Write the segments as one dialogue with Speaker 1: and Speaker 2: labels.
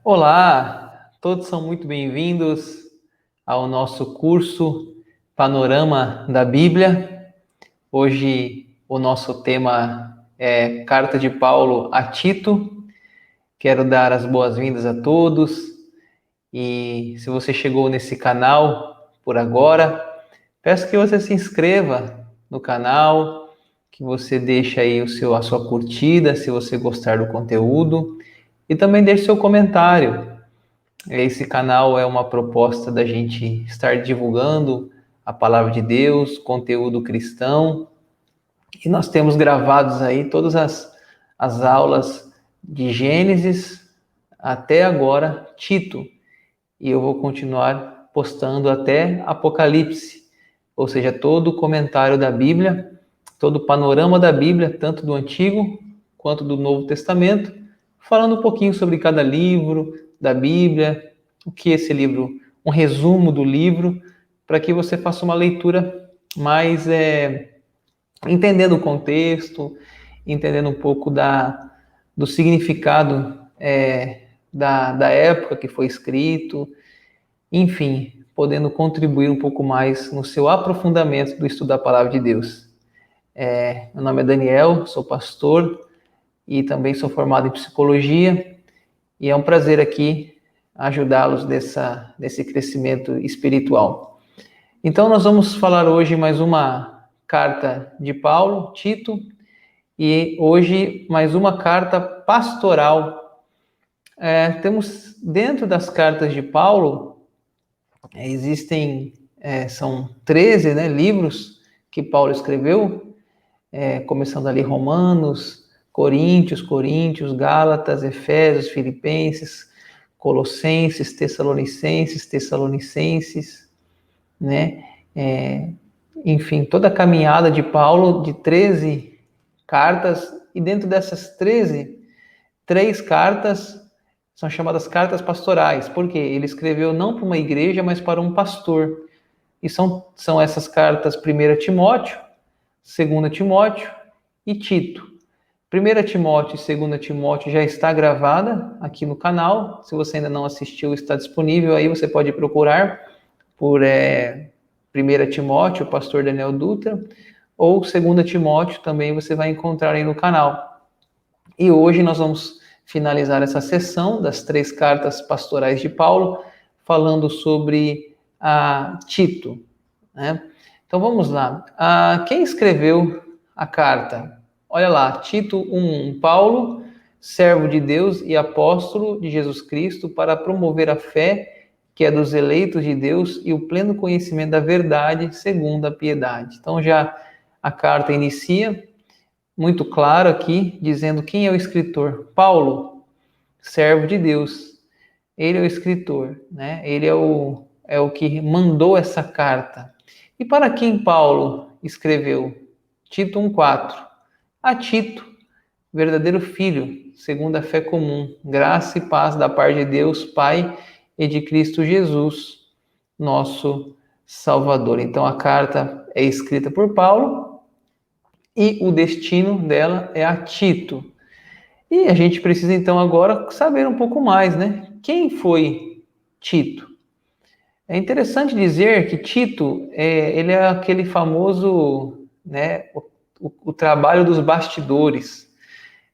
Speaker 1: Olá, todos são muito bem-vindos ao nosso curso Panorama da Bíblia. Hoje o nosso tema é Carta de Paulo a Tito. Quero dar as boas-vindas a todos e se você chegou nesse canal por agora, peço que você se inscreva no canal, que você deixe aí a sua curtida se você gostar do conteúdo e também deixe seu comentário. Esse canal é uma proposta da gente estar divulgando a palavra de Deus, conteúdo cristão, e nós temos gravados aí todas as aulas de Gênesis até agora, Tito, e eu vou continuar postando até Apocalipse, ou seja, todo o comentário da Bíblia, todo o panorama da Bíblia, tanto do Antigo quanto do Novo Testamento, falando um pouquinho sobre cada livro da Bíblia, o que esse livro, um resumo do livro, para que você faça uma leitura mais entendendo o contexto, entendendo um pouco do significado da época que foi escrito, enfim, podendo contribuir um pouco mais no seu aprofundamento do estudo da Palavra de Deus. Meu nome é Daniel, sou pastor e também sou formado em psicologia, e é um prazer aqui ajudá-los nesse crescimento espiritual. Então, nós vamos falar hoje mais uma carta de Paulo, Tito, e hoje mais uma carta pastoral. Temos dentro das cartas de Paulo, são 13 livros que Paulo escreveu, começando ali Romanos, Coríntios, Gálatas, Efésios, Filipenses, Colossenses, Tessalonicenses, né? Enfim, toda a caminhada de Paulo de 13 cartas, e dentro dessas 13, 3 cartas são chamadas cartas pastorais, porque ele escreveu não para uma igreja, mas para um pastor. E são essas cartas 1 Timóteo, 2 Timóteo e Tito. 1 Timóteo e 2 Timóteo já está gravada aqui no canal. Se você ainda não assistiu, está disponível. Aí você pode procurar por 1 Timóteo, o pastor Daniel Dutra, ou 2 Timóteo também você vai encontrar aí no canal. E hoje nós vamos finalizar essa sessão das 3 cartas pastorais de Paulo, falando sobre Tito, né? Então vamos lá. Quem escreveu a carta? Olha lá, Tito 1, Paulo, servo de Deus e apóstolo de Jesus Cristo, para promover a fé que é dos eleitos de Deus e o pleno conhecimento da verdade segundo a piedade. Então já a carta inicia muito claro aqui, dizendo quem é o escritor. Paulo, servo de Deus. Ele é o escritor, né? Ele é o que mandou essa carta. E para quem Paulo escreveu? Tito 1,4. A Tito, verdadeiro filho, segundo a fé comum, graça e paz da parte de Deus, Pai, e de Cristo Jesus, nosso Salvador. Então a carta é escrita por Paulo e o destino dela é a Tito. E a gente precisa então agora saber um pouco mais, né? Quem foi Tito? É interessante dizer que Tito, ele é aquele famoso, né, o trabalho dos bastidores.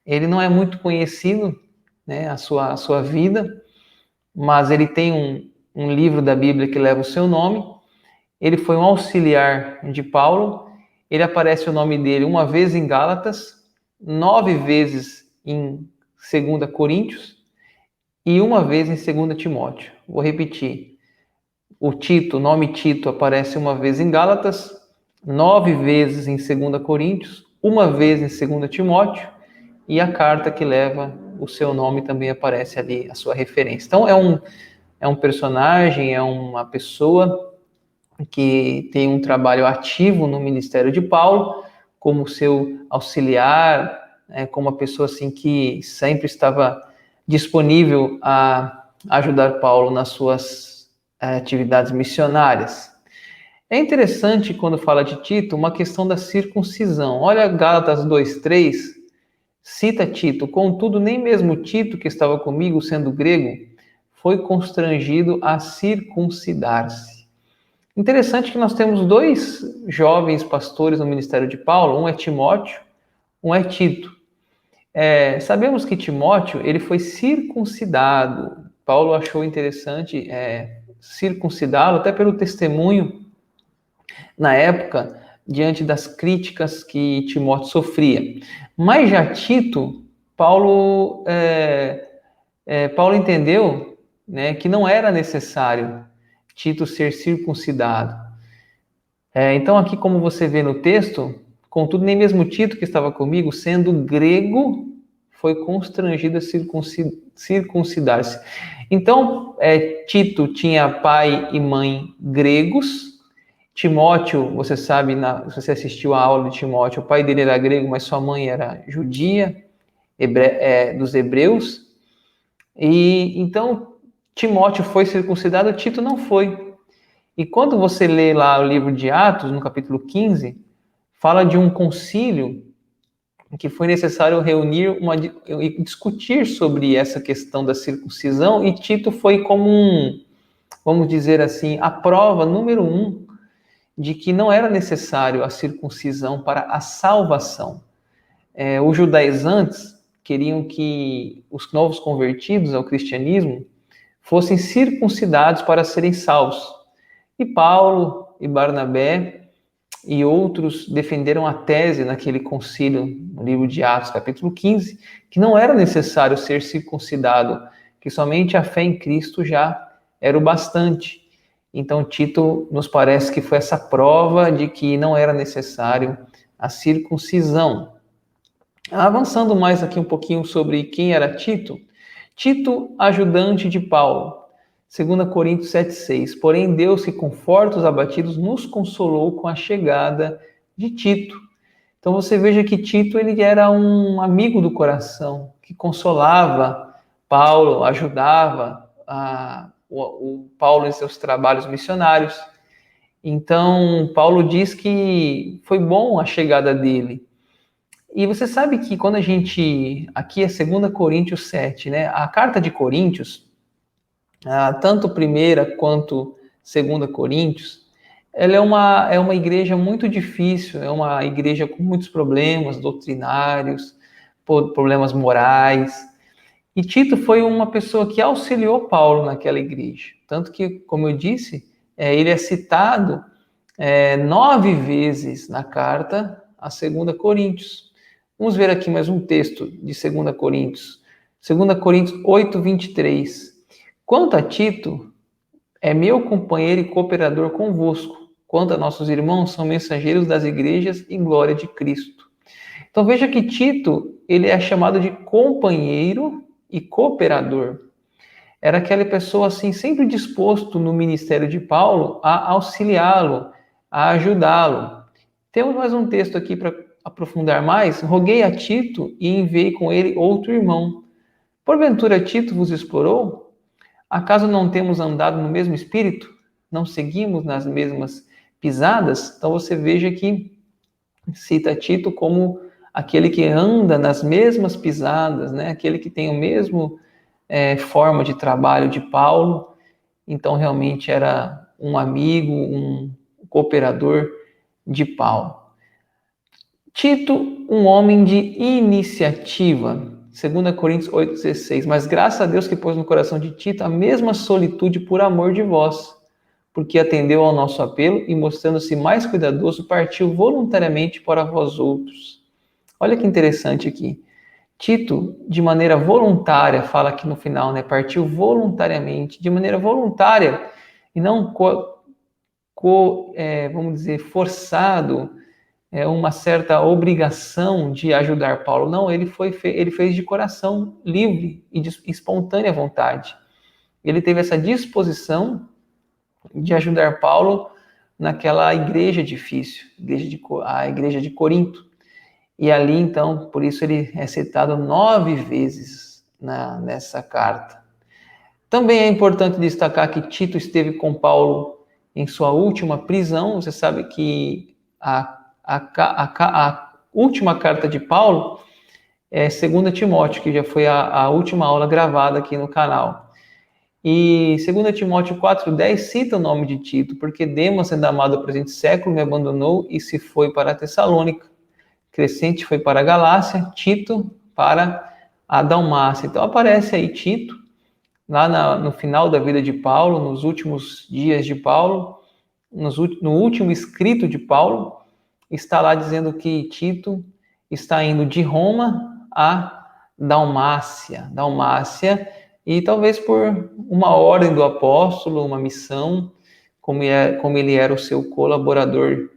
Speaker 1: Ele não é muito conhecido, né, a sua vida, mas ele tem um livro da Bíblia que leva o seu nome. Ele foi um auxiliar de Paulo. Ele aparece o nome dele uma vez em Gálatas, 9 vezes em 2 Coríntios e uma vez em 2 Timóteo. Vou repetir. O nome Tito aparece uma vez em Gálatas, 9 vezes em 2 Coríntios, uma vez em 2 Timóteo, e a carta que leva o seu nome também aparece ali, a sua referência. Então é um personagem, é uma pessoa que tem um trabalho ativo no ministério de Paulo, como seu auxiliar, como uma pessoa assim que sempre estava disponível a ajudar Paulo nas suas atividades missionárias. É interessante, quando fala de Tito, uma questão da circuncisão. Olha Gálatas 2,3, cita Tito: contudo, nem mesmo Tito, que estava comigo, sendo grego, foi constrangido a circuncidar-se. Interessante que nós temos dois jovens pastores no ministério de Paulo, um é Timóteo, um é Tito. Sabemos que Timóteo ele foi circuncidado. Paulo achou interessante circuncidá-lo, até pelo testemunho na época, diante das críticas que Timóteo sofria. Mas já Tito, Paulo entendeu, né, que não era necessário Tito ser circuncidado. Então aqui, como você vê no texto, contudo, nem mesmo Tito, que estava comigo, sendo grego, foi constrangido a circuncidar-se. Então, Tito tinha pai e mãe gregos. Timóteo, você sabe, se você assistiu a aula de Timóteo, o pai dele era grego, mas sua mãe era judia, dos hebreus. E então, Timóteo foi circuncidado, Tito não foi. E quando você lê lá o livro de Atos, no capítulo 15, fala de um concílio em que foi necessário reunir e discutir sobre essa questão da circuncisão, e Tito foi como vamos dizer assim, a prova número 1 de que não era necessário a circuncisão para a salvação. Os judaizantes queriam que os novos convertidos ao cristianismo fossem circuncidados para serem salvos. E Paulo e Barnabé e outros defenderam a tese naquele concílio, no livro de Atos, capítulo 15, que não era necessário ser circuncidado, que somente a fé em Cristo já era o bastante. Então, Tito nos parece que foi essa prova de que não era necessário a circuncisão. Avançando mais aqui um pouquinho sobre quem era Tito. Tito, ajudante de Paulo. 2 Coríntios 7,6. Porém, Deus, que conforta os abatidos, nos consolou com a chegada de Tito. Então, você veja que Tito ele era um amigo do coração, que consolava Paulo, ajudava o Paulo em seus trabalhos missionários. Então, Paulo diz que foi bom a chegada dele. E você sabe que quando a gente... Aqui é 2 Coríntios 7, né? A carta de Coríntios, tanto 1 quanto 2 Coríntios, ela é uma igreja muito difícil, é uma igreja com muitos problemas doutrinários, problemas morais. E Tito foi uma pessoa que auxiliou Paulo naquela igreja. Tanto que, como eu disse, ele é citado 9 vezes na carta a 2 Coríntios. Vamos ver aqui mais um texto de 2 Coríntios. 2 Coríntios 8, 23. Quanto a Tito, é meu companheiro e cooperador convosco. Quanto a nossos irmãos, são mensageiros das igrejas em glória de Cristo. Então veja que Tito, ele é chamado de companheiro e cooperador. Era aquela pessoa assim, sempre disposto no ministério de Paulo a auxiliá-lo, a ajudá-lo. Temos mais um texto aqui para aprofundar mais. Roguei a Tito e enviei com ele outro irmão. Porventura Tito vos explorou? Acaso não temos andado no mesmo espírito? Não seguimos nas mesmas pisadas? Então você veja que cita Tito como aquele que anda nas mesmas pisadas, né? Aquele que tem o mesmo forma de trabalho de Paulo. Então realmente era um amigo, um cooperador de Paulo. Tito, um homem de iniciativa. 2 Coríntios 8,16. Mas graças a Deus que pôs no coração de Tito a mesma solitude por amor de vós, porque atendeu ao nosso apelo e, mostrando-se mais cuidadoso, partiu voluntariamente para vós outros. Olha que interessante aqui. Tito, de maneira voluntária, fala aqui no final, né? Partiu voluntariamente, de maneira voluntária, e não, vamos dizer, forçado, uma certa obrigação de ajudar Paulo. Não, ele fez de coração livre e de espontânea vontade. Ele teve essa disposição de ajudar Paulo naquela igreja difícil, a igreja de Corinto. E ali, então, por isso ele é citado 9 vezes nessa carta. Também é importante destacar que Tito esteve com Paulo em sua última prisão. Você sabe que a última carta de Paulo é 2 Timóteo, que já foi a última aula gravada aqui no canal. E 2 Timóteo 4,10 cita o nome de Tito, porque Demas, sendo amado ao presente século, me abandonou e se foi para a Tessalônica. Crescente foi para a Galácia, Tito para a Dalmácia. Então aparece aí Tito, lá no final da vida de Paulo, nos últimos dias de Paulo, no último escrito de Paulo, está lá dizendo que Tito está indo de Roma a Dalmácia, e talvez por uma ordem do apóstolo, uma missão, como ele era o seu colaborador,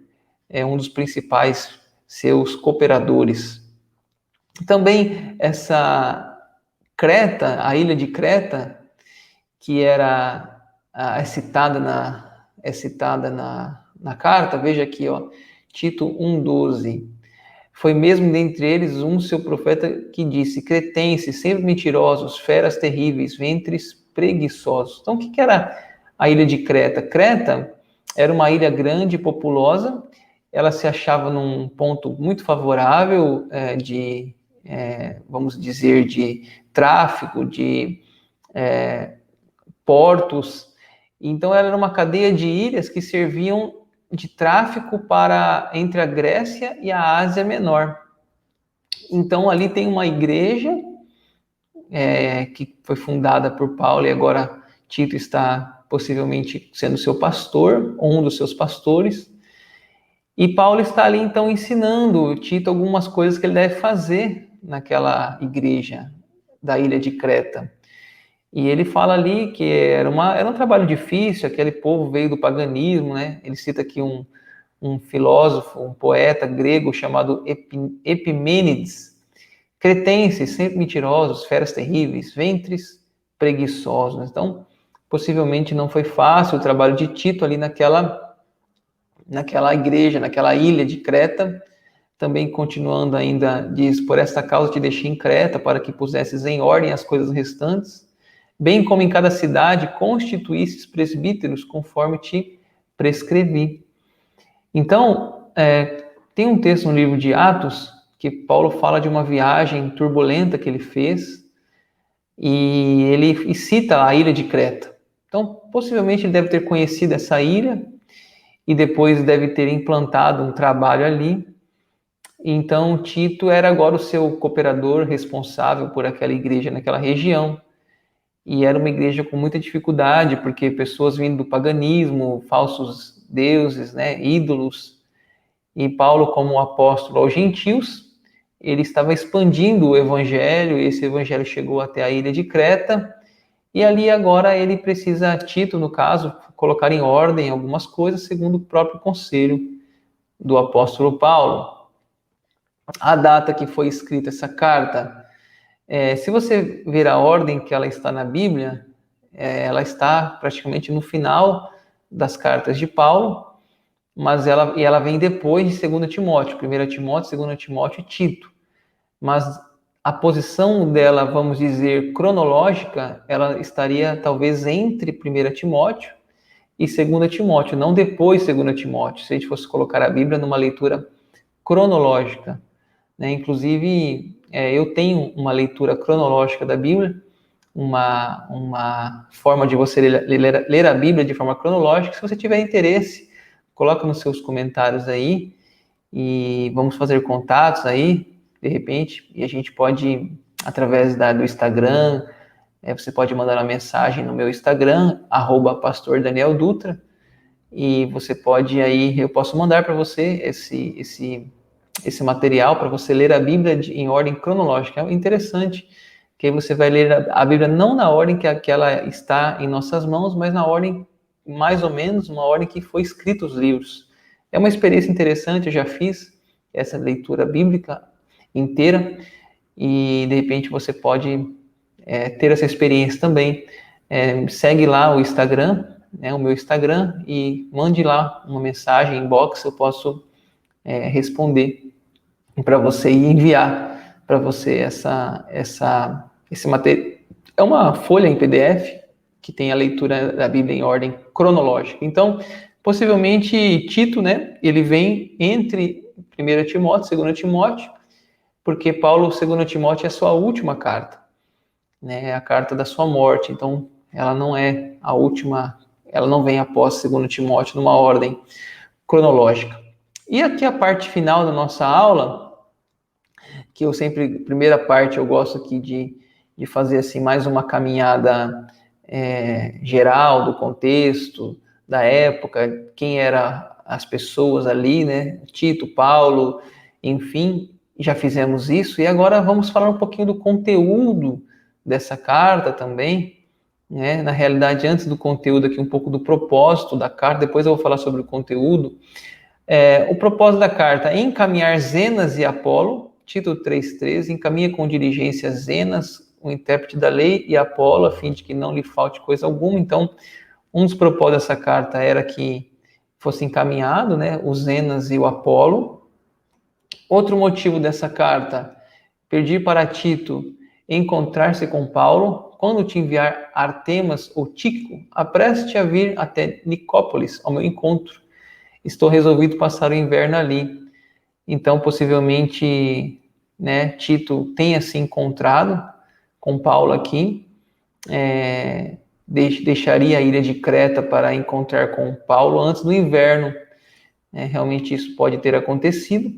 Speaker 1: um dos principais seus cooperadores. Também essa Creta, a ilha de Creta, que é citada na carta, veja aqui, ó, Tito 1,12. Foi mesmo dentre eles um seu profeta que disse: cretenses, sempre mentirosos, feras terríveis, ventres preguiçosos. Então, o que era a ilha de Creta? Creta era uma ilha grande e populosa, ela se achava num ponto muito favorável vamos dizer, de tráfico, de portos. Então, ela era uma cadeia de ilhas que serviam de tráfico entre a Grécia e a Ásia Menor. Então, ali tem uma igreja que foi fundada por Paulo e agora Tito está possivelmente sendo seu pastor, ou um dos seus pastores. E Paulo está ali, então, ensinando Tito algumas coisas que ele deve fazer naquela igreja da ilha de Creta. E ele fala ali que era um trabalho difícil, aquele povo veio do paganismo, né? Ele cita aqui um filósofo, um poeta grego chamado Epimênides. Cretenses, sempre mentirosos, feras terríveis, ventres preguiçosos. Então, possivelmente não foi fácil o trabalho de Tito ali naquela igreja, naquela ilha de Creta. Também continuando ainda, diz: por esta causa te deixei em Creta, para que pusesses em ordem as coisas restantes, bem como em cada cidade constituísses presbíteros, conforme te prescrevi. Então, tem um texto no livro de Atos, que Paulo fala de uma viagem turbulenta que ele fez, e ele cita a ilha de Creta. Então, possivelmente ele deve ter conhecido essa ilha, e depois deve ter implantado um trabalho ali. Então, Tito era agora o seu cooperador responsável por aquela igreja naquela região. E era uma igreja com muita dificuldade, porque pessoas vindo do paganismo, falsos deuses, né, ídolos. E Paulo, como apóstolo aos gentios, ele estava expandindo o evangelho, e esse evangelho chegou até a ilha de Creta, e ali agora ele precisa, Tito, no caso, colocar em ordem algumas coisas, segundo o próprio conselho do apóstolo Paulo. A data que foi escrita essa carta, se você ver a ordem que ela está na Bíblia, ela está praticamente no final das cartas de Paulo, mas ela vem depois de 2 Timóteo, 1 Timóteo, 2 Timóteo e Tito. Mas a posição dela, vamos dizer, cronológica, ela estaria talvez entre 1 Timóteo e 2 Timóteo, não depois de 2 Timóteo, se a gente fosse colocar a Bíblia numa leitura cronológica, né? Inclusive, eu tenho uma leitura cronológica da Bíblia, uma forma de você ler a Bíblia de forma cronológica. Se você tiver interesse, coloca nos seus comentários aí e vamos fazer contatos aí, de repente, e a gente pode, através do Instagram, você pode mandar uma mensagem no meu Instagram, @pastordanieeldutra, e você pode aí, eu posso mandar para você esse material para você ler a Bíblia em ordem cronológica. É interessante, que aí você vai ler a Bíblia não na ordem que ela está em nossas mãos, mas na ordem, mais ou menos, uma ordem que foi escrito os livros. É uma experiência interessante, eu já fiz essa leitura bíblica inteira, e de repente você pode ter essa experiência também. Segue lá o Instagram, o meu Instagram, e mande lá uma mensagem, inbox, eu posso responder para você e enviar para você esse material. É uma folha em PDF que tem a leitura da Bíblia em ordem cronológica. Então, possivelmente Tito, né, ele vem entre 1 Timóteo, 2 Timóteo, porque Paulo, 2 Timóteo, é a sua última carta, né, é a carta da sua morte. Então, ela não é a última, ela não vem após 2 Timóteo numa ordem cronológica. E aqui a parte final da nossa aula, que eu sempre, primeira parte, eu gosto aqui de fazer assim mais uma caminhada geral do contexto, da época, quem eram as pessoas ali, né? Tito, Paulo, enfim, já fizemos isso, e agora vamos falar um pouquinho do conteúdo dessa carta também, né? Na realidade, antes do conteúdo aqui, um pouco do propósito da carta, depois eu vou falar sobre o conteúdo. O propósito da carta é encaminhar Zenas e Apolo, Tito 3,13, encaminha com diligência Zenas, o intérprete da lei, e Apolo, a fim de que não lhe falte coisa alguma. Então, um dos propósitos dessa carta era que fosse encaminhado, né, o Zenas e o Apolo. Outro motivo dessa carta, pedir para Tito encontrar-se com Paulo. Quando te enviar Artemas ou Tíquico, apresse-te a vir até Nicópolis, ao meu encontro. Estou resolvido passar o inverno ali. Então, possivelmente, né, Tito tenha se encontrado com Paulo aqui, deixaria a ilha de Creta para encontrar com Paulo antes do inverno. Realmente isso pode ter acontecido.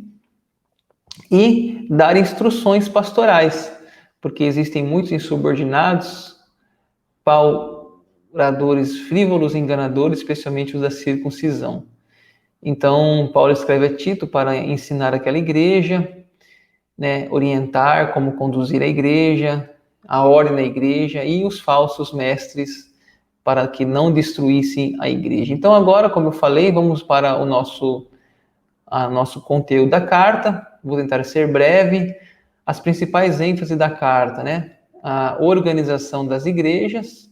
Speaker 1: E dar instruções pastorais, porque existem muitos insubordinados, pauradores frívolos, enganadores, especialmente os da circuncisão. Então, Paulo escreve a Tito para ensinar aquela igreja, né, orientar como conduzir a igreja, a ordem da igreja e os falsos mestres para que não destruíssem a igreja. Então, agora, como eu falei, vamos para o nosso conteúdo da carta. Vou tentar ser breve. As principais ênfases da carta, né? A organização das igrejas.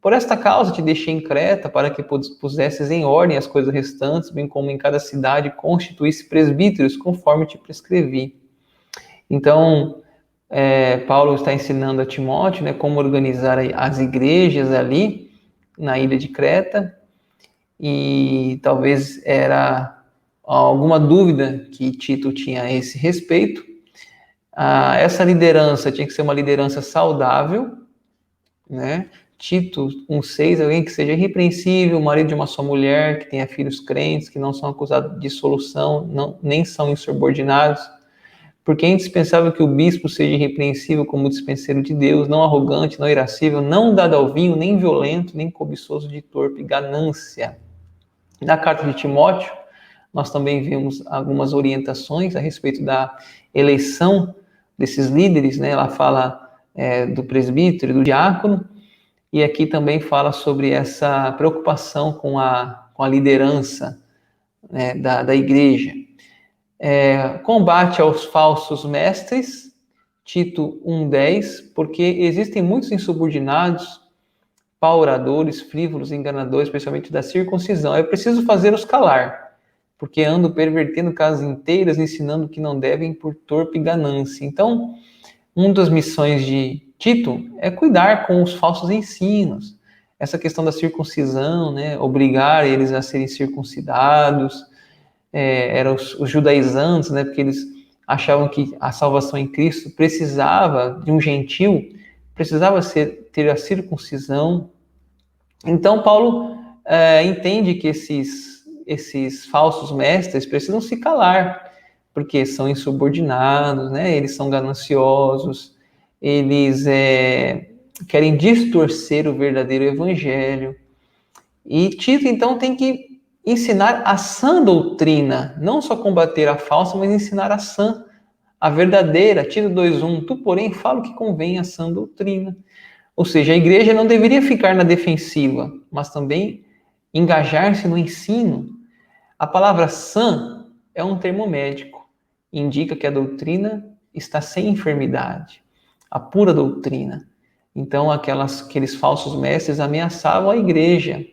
Speaker 1: Por esta causa te deixei em Creta, para que pusesses em ordem as coisas restantes, bem como em cada cidade constituísse presbíteros, conforme te prescrevi. Então, Paulo está ensinando a Timóteo, né, como organizar as igrejas ali na ilha de Creta, e talvez era alguma dúvida que Tito tinha a esse respeito. Essa liderança tinha que ser uma liderança saudável, né? Tito 1,6, alguém que seja irrepreensível, marido de uma só mulher, que tenha filhos crentes, que não são acusados de dissolução, nem são insubordinados, porque é indispensável que o bispo seja irrepreensível como dispenseiro de Deus, não arrogante, não irascível, não dado ao vinho, nem violento, nem cobiçoso de torpe ganância. Na carta de Timóteo, nós também vemos algumas orientações a respeito da eleição desses líderes, né? Ela fala do presbítero, do diácono, e aqui também fala sobre essa preocupação com a liderança, né, da igreja. Combate aos falsos mestres, Tito 1,10, porque existem muitos insubordinados, pauradores, frívolos, enganadores, especialmente da circuncisão. É preciso fazê-los calar, porque andam pervertendo casas inteiras, ensinando que não devem por torpe ganância. Então, uma das missões de Tito é cuidar com os falsos ensinos. Essa questão da circuncisão, né, obrigar eles a serem circuncidados, eram os judaizantes, né, porque eles achavam que a salvação em Cristo precisava de um gentil, precisava ter a circuncisão. Então, Paulo entende que esses falsos mestres precisam se calar, porque são insubordinados, né? Eles são gananciosos, eles querem distorcer o verdadeiro evangelho. E Tito, então, tem que ensinar a sã doutrina, não só combater a falsa, mas ensinar a sã, a verdadeira. Tito 2,1, tu, porém, fala o que convém à sã doutrina. Ou seja, a igreja não deveria ficar na defensiva, mas também engajar-se no ensino. A palavra sã é um termo médico. Indica que a doutrina está sem enfermidade. A pura doutrina. Então, aqueles falsos mestres ameaçavam a igreja.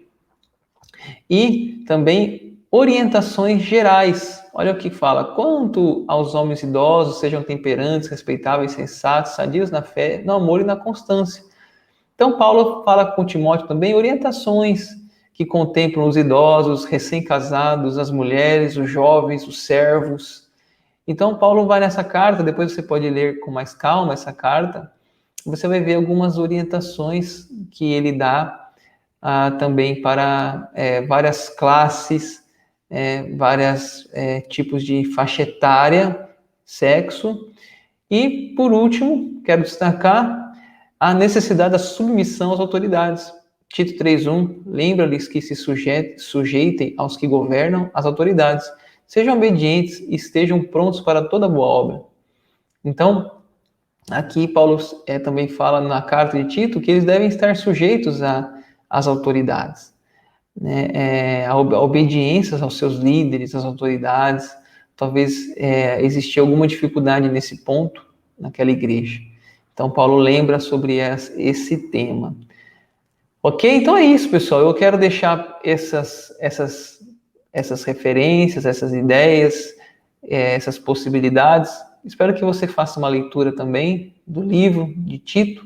Speaker 1: E também orientações gerais. Olha o que fala. Quanto aos homens idosos, sejam temperantes, respeitáveis, sensatos, sadios na fé, no amor e na constância. Então, Paulo fala com Timóteo também orientações que contemplam os idosos, recém-casados, as mulheres, os jovens, os servos. Então, Paulo vai nessa carta, depois você pode ler com mais calma essa carta, você vai ver algumas orientações que ele dá também para várias classes, vários tipos de faixa etária, sexo. E, por último, quero destacar a necessidade da submissão às autoridades. Tito 3:1, lembra-lhes que se sujeitem aos que governam as autoridades, sejam obedientes e estejam prontos para toda boa obra. Então, aqui Paulo também fala na carta de Tito que eles devem estar sujeitos às autoridades, né? A obediência aos seus líderes, às autoridades. Talvez existia alguma dificuldade nesse ponto naquela igreja. Então, Paulo lembra sobre esse tema. Ok? Então é isso, pessoal. Eu quero deixar essas referências, essas ideias, essas possibilidades. Espero que você faça uma leitura também do livro de Tito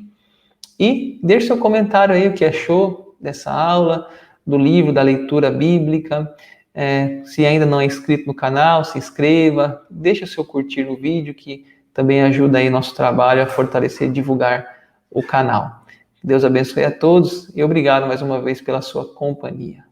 Speaker 1: e deixe seu comentário aí, o que achou dessa aula, do livro, da leitura bíblica. Se ainda não é inscrito no canal, se inscreva, deixe o seu curtir no vídeo, que também ajuda aí nosso trabalho a fortalecer e divulgar o canal. Deus abençoe a todos e obrigado mais uma vez pela sua companhia.